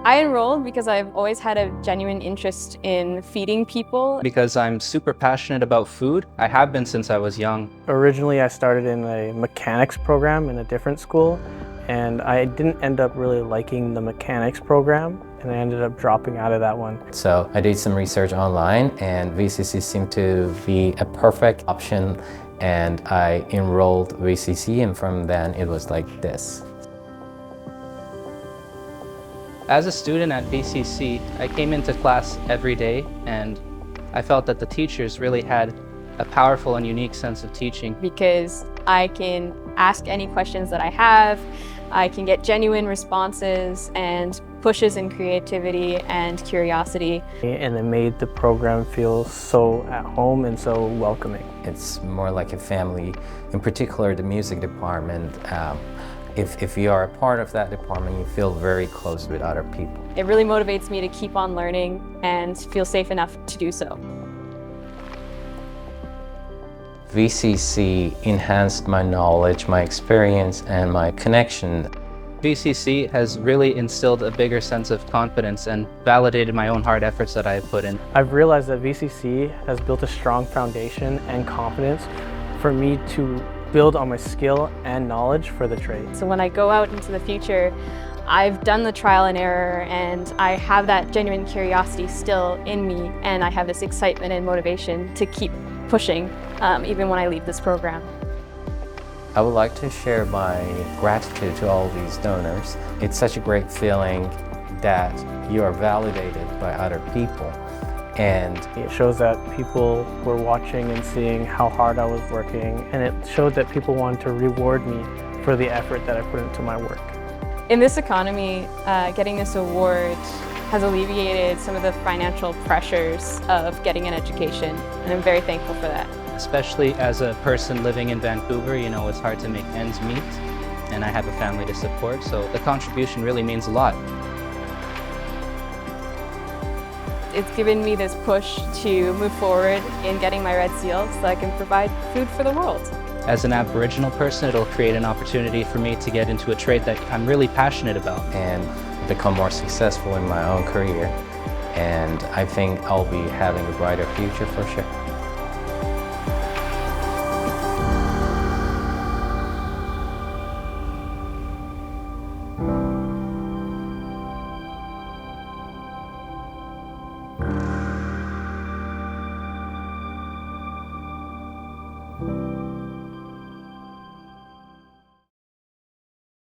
I enrolled because I've always had a genuine interest in feeding people. Because I'm super passionate about food. I have been since I was young. Originally, I started in a mechanics program in a different school, and I didn't end up really liking the mechanics program, and I ended up dropping out of that one. So I did some research online, and VCC seemed to be a perfect option, and I enrolled VCC, and from then it was like this. As a student at VCC, I came into class every day, and I felt that the teachers really had a powerful and unique sense of teaching. Because I can ask any questions that I have, I can get genuine responses and pushes in creativity and curiosity. And it made the program feel so at home and so welcoming. It's more like a family, in particular the music department. If you are a part of that department, you feel very close with other people. It really motivates me to keep on learning and feel safe enough to do so. VCC enhanced my knowledge, my experience, and my connection. VCC has really instilled a bigger sense of confidence and validated my own hard efforts that I have put in. I've realized that VCC has built a strong foundation and confidence for me to build on my skill and knowledge for the trade. So when I go out into the future, I've done the trial and error, and I have that genuine curiosity still in me, and I have this excitement and motivation to keep pushing even when I leave this program. I would like to share my gratitude to all these donors. It's such a great feeling that you are validated by other people. And it shows that people were watching and seeing how hard I was working, and it showed that people wanted to reward me for the effort that I put into my work. In this economy, getting this award has alleviated some of the financial pressures of getting an education, and I'm very thankful for that. Especially as a person living in Vancouver, you know, it's hard to make ends meet, and I have a family to support, so the contribution really means a lot. It's given me this push to move forward in getting my red seal so I can provide food for the world. As an Aboriginal person, it'll create an opportunity for me to get into a trade that I'm really passionate about. And become more successful in my own career. And I think I'll be having a brighter future for sure.